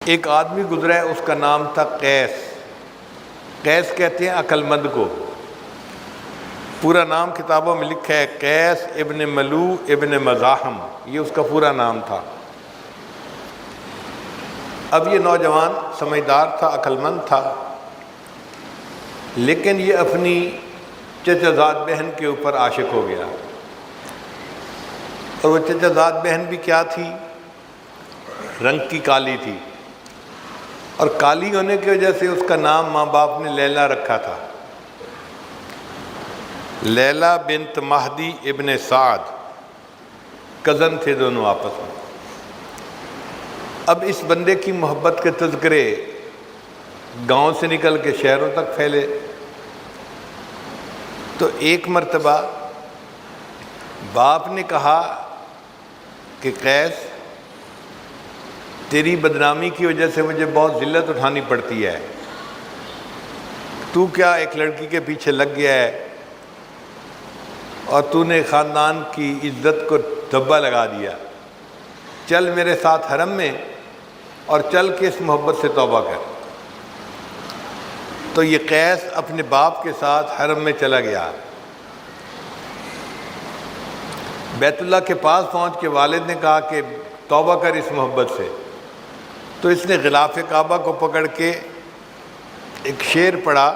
ایک آدمی گزرا ہے، اس کا نام تھا قیس۔ قیس کہتے ہیں عقل مند کو۔ پورا نام کتابوں میں لکھا ہے قیس ابن ملو ابن مزاحم، یہ اس کا پورا نام تھا۔ اب یہ نوجوان سمجھدار تھا، عقل مند تھا، لیکن یہ اپنی چچا زاد بہن کے اوپر عاشق ہو گیا۔ اور وہ چچا زاد بہن بھی کیا تھی؟ رنگ کی کالی تھی، اور کالی ہونے کی وجہ سے اس کا نام ماں باپ نے لیلا رکھا تھا، لیلا بنت مہدی ابن سعد، کزن تھے دونوں آپس میں۔ اب اس بندے کی محبت کے تذکرے گاؤں سے نکل کے شہروں تک پھیلے، تو ایک مرتبہ باپ نے کہا کہ قیس، تیری بدنامی کی وجہ سے مجھے بہت ذلت اٹھانی پڑتی ہے، تو کیا ایک لڑکی کے پیچھے لگ گیا ہے اور تو نے خاندان کی عزت کو دھبا لگا دیا، چل میرے ساتھ حرم میں اور چل کے اس محبت سے توبہ کر۔ تو یہ قیس اپنے باپ کے ساتھ حرم میں چلا گیا۔ بیت اللہ کے پاس پہنچ کے والد نے کہا کہ توبہ کر اس محبت سے، تو اس نے غلاف کعبہ کو پکڑ کے ایک شعر پڑھا،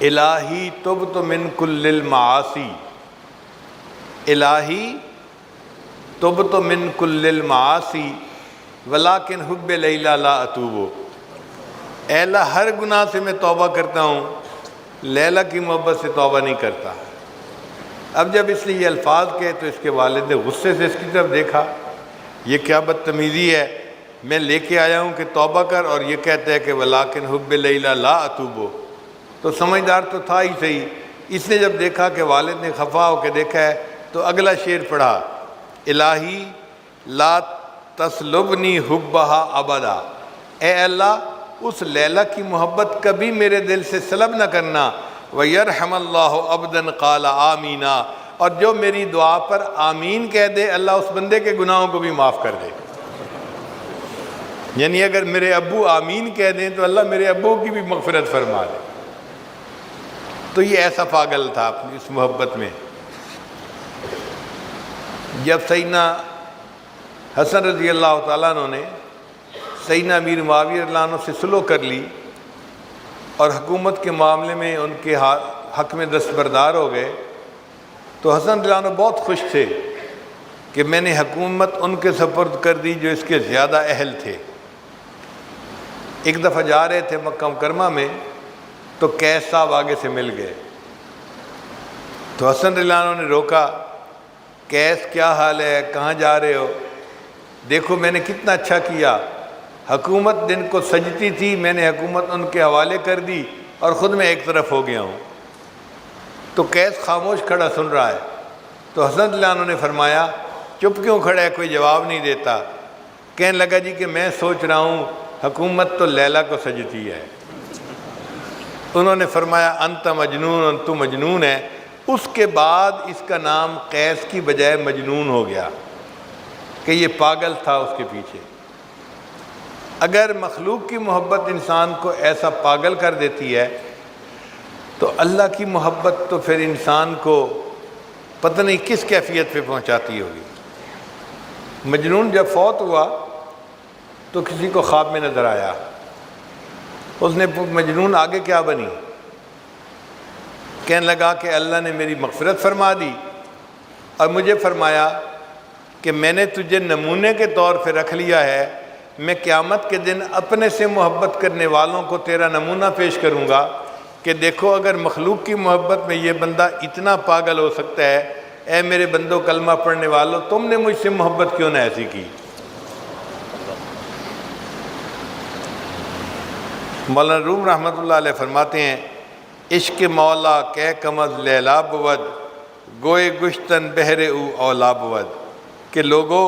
الہی تبت من کل المعاصی، الہی تبت من کل المعاصی ولکن حب لیلا لا اتوب، اے اللہ ہر گناہ سے میں توبہ کرتا ہوں، لیلا کی محبت سے توبہ نہیں کرتا۔ اب جب اس نے یہ الفاظ کہے تو اس کے والد نے غصے سے اس کی طرف دیکھا، یہ کیا بدتمیزی ہے، میں لے کے آیا ہوں کہ توبہ کر اور یہ کہتا ہے کہ ولیکن حب لیلا لا اتوب۔ تو سمجھدار تو تھا ہی صحیح، اس نے جب دیکھا کہ والد نے خفا ہو کے دیکھا ہے تو اگلا شعر پڑھا، الہی لا تسلبنی حبہا ابدا، اے اللہ اس لیلا کی محبت کبھی میرے دل سے سلب نہ کرنا، وَيَرْحَمَ اللَّهُ عَبْدًا قَالَ آمِينَ، اور جو میری دعا پر آمین کہہ دے اللہ اس بندے کے گناہوں کو بھی معاف کر دے۔ یعنی اگر میرے ابو آمین کہہ دیں تو اللہ میرے ابو کی بھی مغفرت فرما دے۔ تو یہ ایسا پاگل تھا اپنی اس محبت میں۔ جب سیدنا حسن رضی اللہ تعالیٰ عنہ نے سیدنا امیر معاویہ رضی اللہ عنہ سے صلح کر لی اور حکومت کے معاملے میں ان کے حق میں دستبردار ہو گئے، تو حسن رضی اللہ عنہ بہت خوش تھے کہ میں نے حکومت ان کے سپرد کر دی جو اس کے زیادہ اہل تھے۔ ایک دفعہ جا رہے تھے مکہ مکرمہ میں تو قیس صاحب آگے سے مل گئے، تو حسن رضی اللہ عنہ نے روکا، قیس کیا حال ہے، کہاں جا رہے ہو؟ دیکھو میں نے کتنا اچھا کیا، حکومت جن کو سجتی تھی میں نے حکومت ان کے حوالے کر دی اور خود میں ایک طرف ہو گیا ہوں۔ تو قیس خاموش کھڑا سن رہا ہے، تو حسن رضی اللہ عنہ نے فرمایا چپ کیوں کھڑا ہے، کوئی جواب نہیں دیتا؟ کہنے لگا جی کہ میں سوچ رہا ہوں حکومت تو لیلا کو سجتی ہے۔ انہوں نے فرمایا انت مجنون، تو مجنون ہے۔ اس کے بعد اس کا نام قیس کی بجائے مجنون ہو گیا کہ یہ پاگل تھا اس کے پیچھے۔ اگر مخلوق کی محبت انسان کو ایسا پاگل کر دیتی ہے تو اللہ کی محبت تو پھر انسان کو پتہ نہیں کس کیفیت پہ پہنچاتی ہوگی۔ مجنون جب فوت ہوا تو کسی کو خواب میں نظر آیا، اس نے مجنون آگے کیا بنی؟ کہنے لگا کہ اللہ نے میری مغفرت فرما دی اور مجھے فرمایا کہ میں نے تجھے نمونے کے طور پہ رکھ لیا ہے، میں قیامت کے دن اپنے سے محبت کرنے والوں کو تیرا نمونہ پیش کروں گا کہ دیکھو اگر مخلوق کی محبت میں یہ بندہ اتنا پاگل ہو سکتا ہے، اے میرے بندوں کلمہ پڑھنے والوں تم نے مجھ سے محبت کیوں نہ ایسی کی۔ مولانا روم رحمۃ اللہ علیہ فرماتے ہیں عشق مولا کہ کمز لیلا بود، گوئے گشتن بہر او اولا بود، کہ لوگوں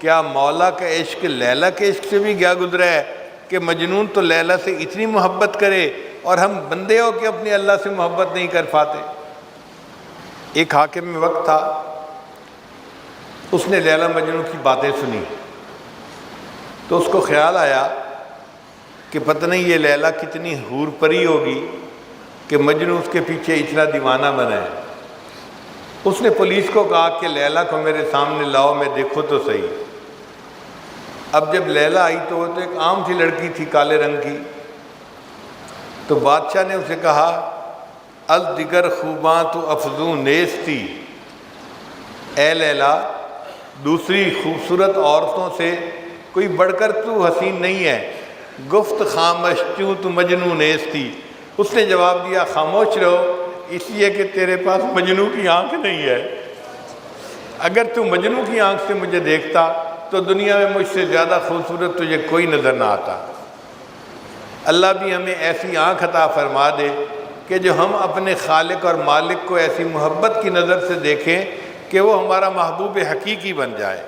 کیا مولا کا عشق لیلا کے عشق سے بھی گیا گزرا ہے کہ مجنون تو لیلا سے اتنی محبت کرے اور ہم بندے ہو کہ اپنی اللہ سے محبت نہیں کر پاتے۔ ایک حاکم میں وقت تھا، اس نے لیلا مجنون کی باتیں سنی تو اس کو خیال آیا کہ پتہ نہیں یہ لیلا کتنی حور پری ہوگی کہ مجنوں اس کے پیچھے اتنا دیوانہ بنا ہے۔ اس نے پولیس کو کہا کہ لیلا کو میرے سامنے لاؤ، میں دیکھو تو صحیح۔ اب جب لیلا آئی تو وہ تو ایک عام سی لڑکی تھی کالے رنگ کی، تو بادشاہ نے اسے کہا الدگر خوباں تو افزوں نیستی، اے لیلا دوسری خوبصورت عورتوں سے کوئی بڑھ کر تو حسین نہیں ہے، گفت خامش چوں تو مجنوں نیستی۔ اس نے جواب دیا خاموش رہو، اس لیے کہ تیرے پاس مجنوں کی آنکھ نہیں ہے، اگر تو مجنوں کی آنکھ سے مجھے دیکھتا تو دنیا میں مجھ سے زیادہ خوبصورت تجھے کوئی نظر نہ آتا۔ اللہ بھی ہمیں ایسی آنکھ عطا فرما دے کہ جو ہم اپنے خالق اور مالک کو ایسی محبت کی نظر سے دیکھیں کہ وہ ہمارا محبوب حقیقی بن جائے۔